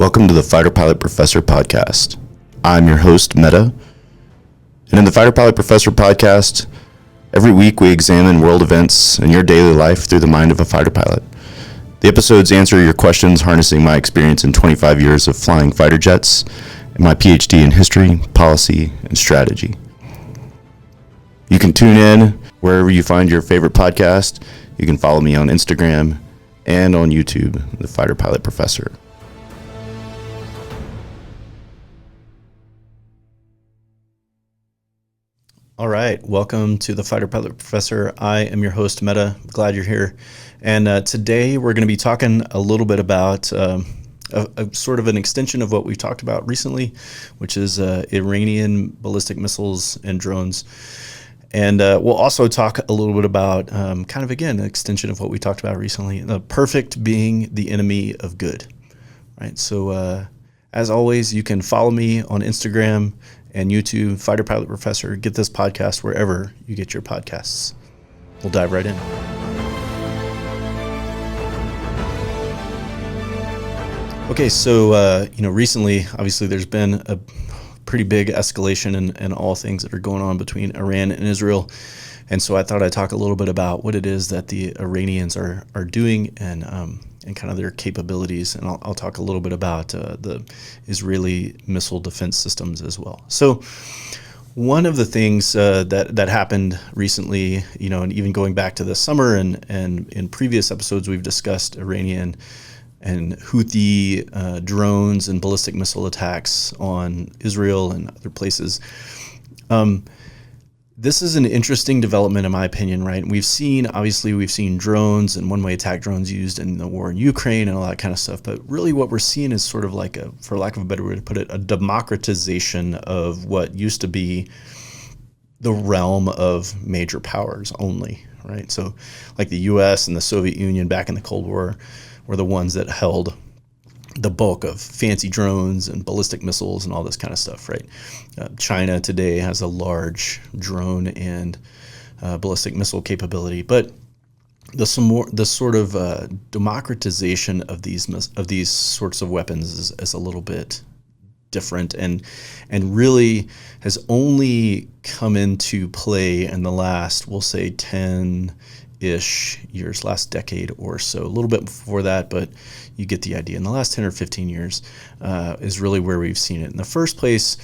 Welcome to the Fighter Pilot Professor podcast. I'm your host, Meta, and in the Fighter Pilot Professor podcast, every week we examine world events and your daily life through the mind of a fighter pilot. The episodes answer your questions harnessing my experience in 25 years of flying fighter jets and my PhD in history, policy, and strategy. You can tune in wherever you find your favorite podcast. You can follow me on Instagram and on YouTube, the Fighter Pilot Professor. All right, welcome to the Fighter Pilot Professor. I am your host, Meta. Glad you're here. And today we're going to be talking a little bit about a sort of an extension of what we've talked about recently, which is Iranian ballistic missiles and drones. And we'll also talk a little bit about kind of, again, an extension of what we talked about recently, the perfect being the enemy of good, right? So as always, you can follow me on Instagram and YouTube, Fighter Pilot Professor. Get this podcast wherever you get your podcasts. We'll dive right in. Okay, so recently, obviously, there's been a pretty big escalation in all things that are going on between Iran and Israel, and so I thought I'd talk a little bit about what it is that the Iranians are doing and kind of their capabilities, and I'll talk a little bit about the Israeli missile defense systems as well. So one of the things that happened recently, and even going back to the summer and in previous episodes, we've discussed Iranian and Houthi drones and ballistic missile attacks on Israel and other places. This is an interesting development, in my opinion, right? We've seen drones and one-way attack drones used in the war in Ukraine and all that kind of stuff. But really what we're seeing is sort of like for lack of a better way to put it, a democratization of what used to be the realm of major powers only, right? So like the US and the Soviet Union back in the Cold War were the ones that held the bulk of fancy drones and ballistic missiles and all this kind of stuff, right? China today has a large drone and ballistic missile capability, but the sort of democratization of these sorts of weapons is a little bit different and really has only come into play in the last, we'll say, 10-ish years, last decade or so, a little bit before that, but you get the idea. In the last 10 or 15 years is really where we've seen it. In the first place,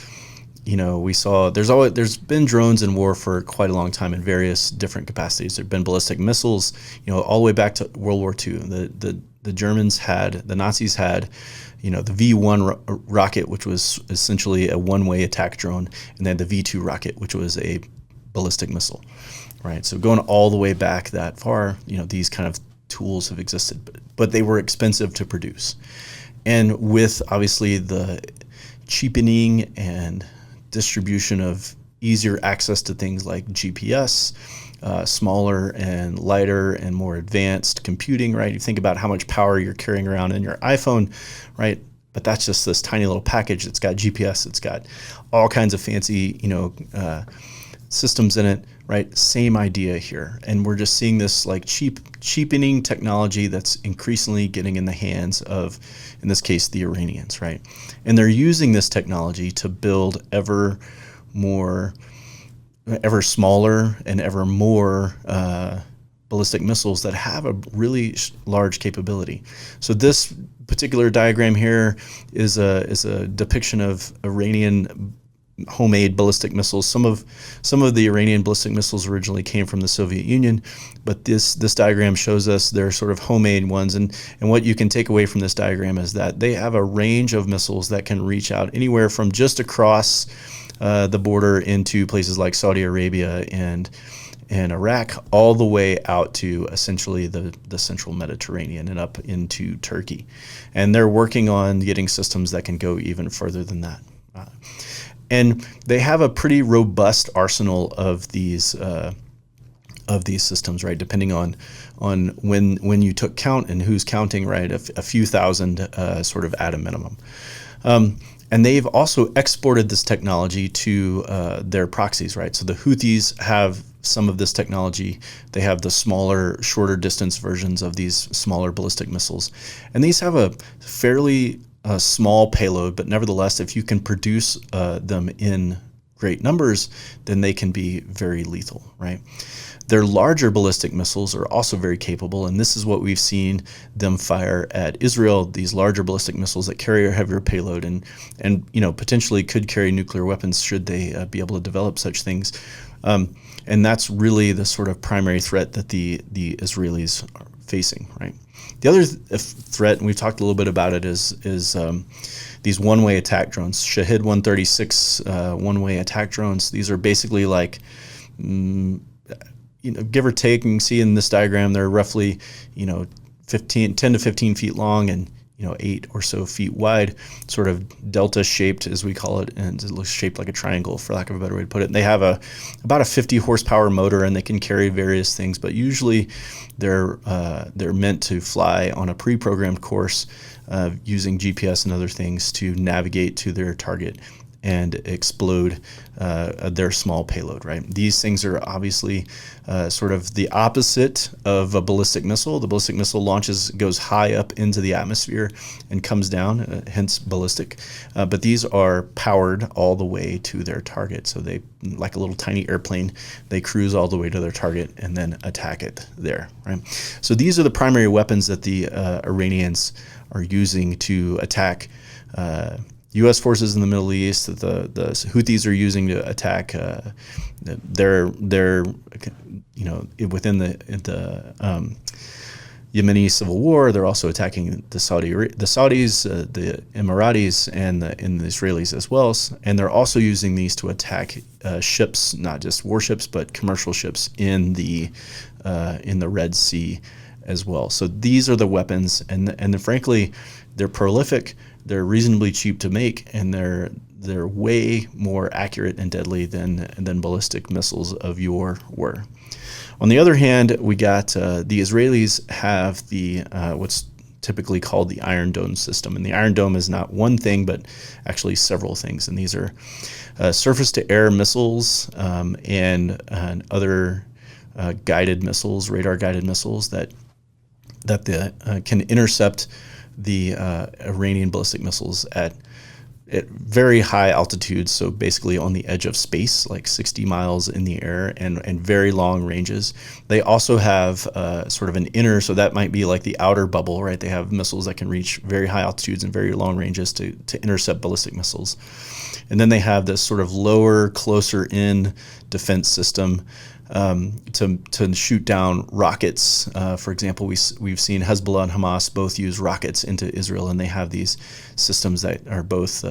we saw there's been drones in war for quite a long time in various different capacities. There've been ballistic missiles, all the way back to World War II. The Germans the Nazis had, the V1 rocket, which was essentially a one-way attack drone, and then the V2 rocket, which was a ballistic missile, right? So going all the way back that far, these kind of tools have existed, but they were expensive to produce. And with obviously the cheapening and distribution of easier access to things like GPS, smaller and lighter and more advanced computing, right? You think about how much power you're carrying around in your iPhone, right? But that's just this tiny little package. It's got GPS. It's got all kinds of fancy, systems in it, right? Same idea here. And we're just seeing this like cheapening technology that's increasingly getting in the hands of, in this case, the Iranians, right? And they're using this technology to build ever smaller and ever more ballistic missiles that have a really large capability. So this particular diagram here is a depiction of Iranian homemade ballistic missiles. Some of the Iranian ballistic missiles originally came from the Soviet Union, but this diagram shows us their sort of homemade ones. And what you can take away from this diagram is that they have a range of missiles that can reach out anywhere from just across the border into places like Saudi Arabia and Iraq, all the way out to essentially the central Mediterranean and up into Turkey. And they're working on getting systems that can go even further than that. And they have a pretty robust arsenal of these systems, right? Depending on when you took count and who's counting, right? A few thousand, sort of at a minimum. And they've also exported this technology to their proxies, right? So the Houthis have some of this technology. They have the smaller, shorter distance versions of these smaller ballistic missiles. And these have a fairly a small payload, but nevertheless, if you can produce them in great numbers, then they can be very lethal, right? Their larger ballistic missiles are also very capable, and this is what we've seen them fire at Israel, these larger ballistic missiles that carry a heavier payload and potentially could carry nuclear weapons should they be able to develop such things. And that's really the sort of primary threat that the Israelis are facing, right? The other threat, and we've talked a little bit about it, is these one-way attack drones, Shahed 136 one-way attack drones. These are basically like, give or take, you can see in this diagram, they're roughly, 10 to 15 feet long and 8 or so feet wide, sort of delta shaped as we call it, and it looks shaped like a triangle, for lack of a better way to put it. And they have about a 50 horsepower motor, and they can carry various things, but usually they're meant to fly on a pre-programmed course using GPS and other things to navigate to their target and explode their small payload, right? These things are obviously sort of the opposite of a ballistic missile. The ballistic missile goes high up into the atmosphere and comes down, hence ballistic. But these are powered all the way to their target. So they, like a little tiny airplane, they cruise all the way to their target and then attack it there, right? So these are the primary weapons that the Iranians are using to attack U.S. forces in the Middle East, that the Houthis are using to attack their within the Yemeni civil war. They're also attacking the Saudis, the Emiratis, and the Israelis as well. And they're also using these to attack ships, not just warships, but commercial ships in the Red Sea as well. So these are the weapons, and frankly, they're prolific. They're reasonably cheap to make, and they're way more accurate and deadly than ballistic missiles of yore were. On the other hand, we got the Israelis have the what's typically called the Iron Dome system, and the Iron Dome is not one thing, but actually several things. And these are surface-to-air missiles and other guided missiles, radar-guided missiles that can intercept the Iranian ballistic missiles at very high altitudes, so basically on the edge of space, like 60 miles in the air, and very long ranges. They also have sort of an inner, so that might be like the outer bubble, right? They have missiles that can reach very high altitudes and very long ranges to intercept ballistic missiles. And then they have this sort of lower, closer in defense system to shoot down rockets. For example, we've seen Hezbollah and Hamas both use rockets into Israel, and they have these systems that are both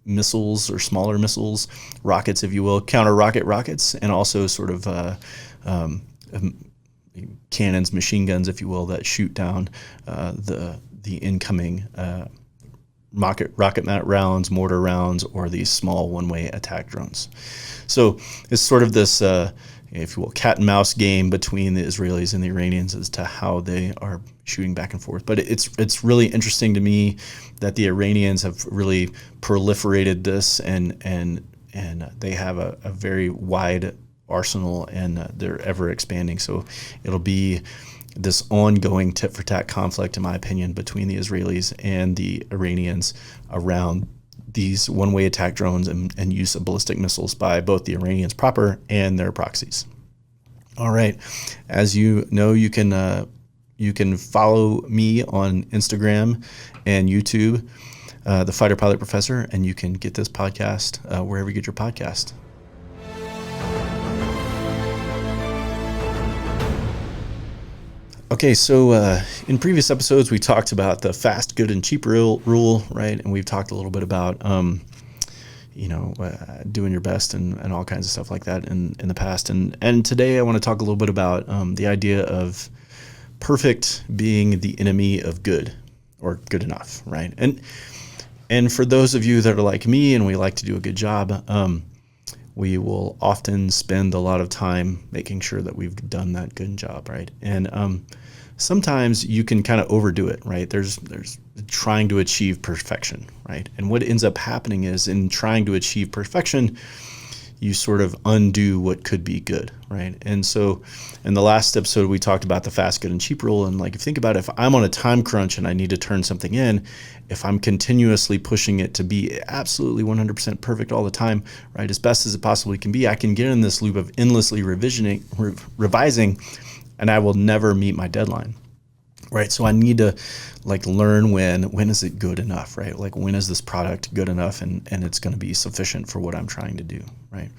missiles or smaller missiles, rockets, if you will, counter-rocket rockets, and also sort of cannons, machine guns, if you will, that shoot down the incoming rocket rounds, mortar rounds, or these small one-way attack drones. So it's sort of this, if you will, cat and mouse game between the Israelis and the Iranians as to how they are shooting back and forth. But it's really interesting to me that the Iranians have really proliferated this, and they have a very wide arsenal, and they're ever expanding. So it'll be this ongoing tit-for-tat conflict, in my opinion, between the Israelis and the Iranians around these one-way attack drones and use of ballistic missiles by both the Iranians proper and their proxies. All right, as you know, you can follow me on Instagram and YouTube, the Fighter Pilot Professor, and you can get this podcast wherever you get your podcast. Okay, so in previous episodes, we talked about the fast, good, and cheap rule, right? And we've talked a little bit about, doing your best and all kinds of stuff like that in the past. And today I want to talk a little bit about the idea of perfect being the enemy of good, or good enough, right? And for those of you that are like me and we like to do a good job, we will often spend a lot of time making sure that we've done that good job, right? And sometimes you can kind of overdo it, right? There's trying to achieve perfection, right? And what ends up happening is, in trying to achieve perfection, you sort of undo what could be good, right? And so in the last episode, we talked about the fast, good, and cheap rule. And like, if you think about it, if I'm on a time crunch and I need to turn something in, if I'm continuously pushing it to be absolutely 100% perfect all the time, right, as best as it possibly can be, I can get in this loop of endlessly revising, and I will never meet my deadline. Right. So I need to like learn when is it good enough, right? Like, when is this product good enough and it's going to be sufficient for what I'm trying to do, right?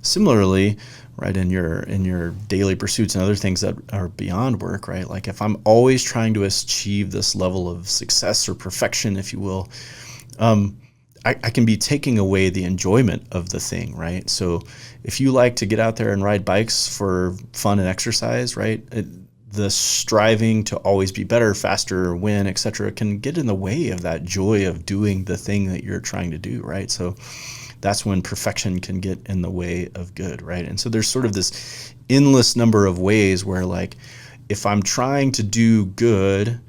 Similarly, right, in your daily pursuits and other things that are beyond work, right? Like, if I'm always trying to achieve this level of success or perfection, if you will, I can be taking away the enjoyment of the thing, right? So if you like to get out there and ride bikes for fun and exercise, right, the striving to always be better, faster, win, etc., can get in the way of that joy of doing the thing that you're trying to do, right? So that's when perfection can get in the way of good, right? And so there's sort of this endless number of ways where, like, if I'm trying to do good,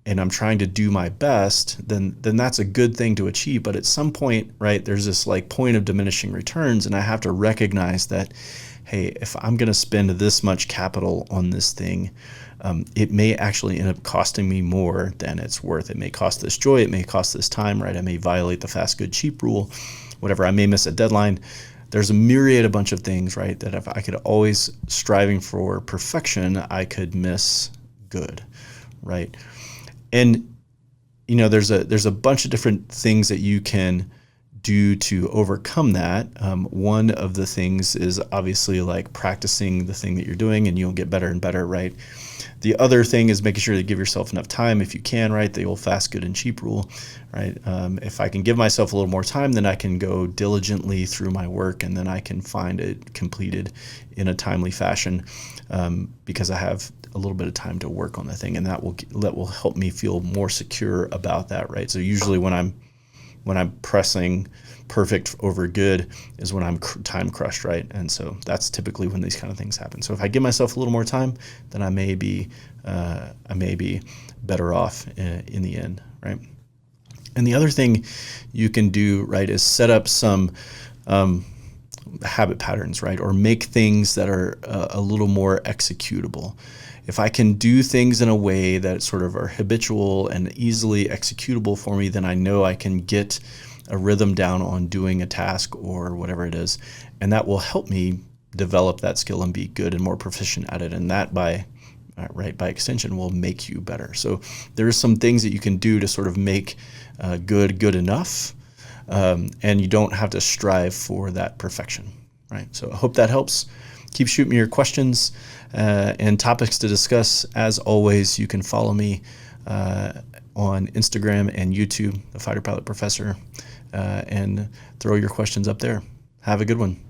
and I'm trying to do my best, then that's a good thing to achieve. But at some point, right, there's this like point of diminishing returns, and I have to recognize that, hey, if I'm going to spend this much capital on this thing, it may actually end up costing me more than it's worth. It may cost this joy. It may cost this time, right? I may violate the fast, good, cheap rule, whatever. I may miss a deadline. There's a bunch of things, right, that if I could always striving for perfection, I could miss good, right? And, you know, there's a bunch of different things that you can do to overcome that. One of the things is obviously like practicing the thing that you're doing, and you'll get better and better, right? The other thing is making sure to give yourself enough time if you can, right? The old fast, good, and cheap rule, right? If I can give myself a little more time, then I can go diligently through my work, and then I can find it completed in a timely fashion, because I have a little bit of time to work on the thing, and that will help me feel more secure about that, right? So usually when I'm pressing perfect over good is when I'm time crushed, right? And so that's typically when these kind of things happen. So if I give myself a little more time, then I may be better off in the end, right? And the other thing you can do, right, is set up some habit patterns, right? Or make things that are a little more executable. If I can do things in a way that sort of are habitual and easily executable for me, then I know I can get a rhythm down on doing a task or whatever it is. And that will help me develop that skill and be good and more proficient at it. And that by extension will make you better. So there's some things that you can do to sort of make good enough. And you don't have to strive for that perfection, right? So I hope that helps. Keep shooting me your questions and topics to discuss. As always, you can follow me on Instagram and YouTube, the Fighter Pilot Professor, and throw your questions up there. Have a good one.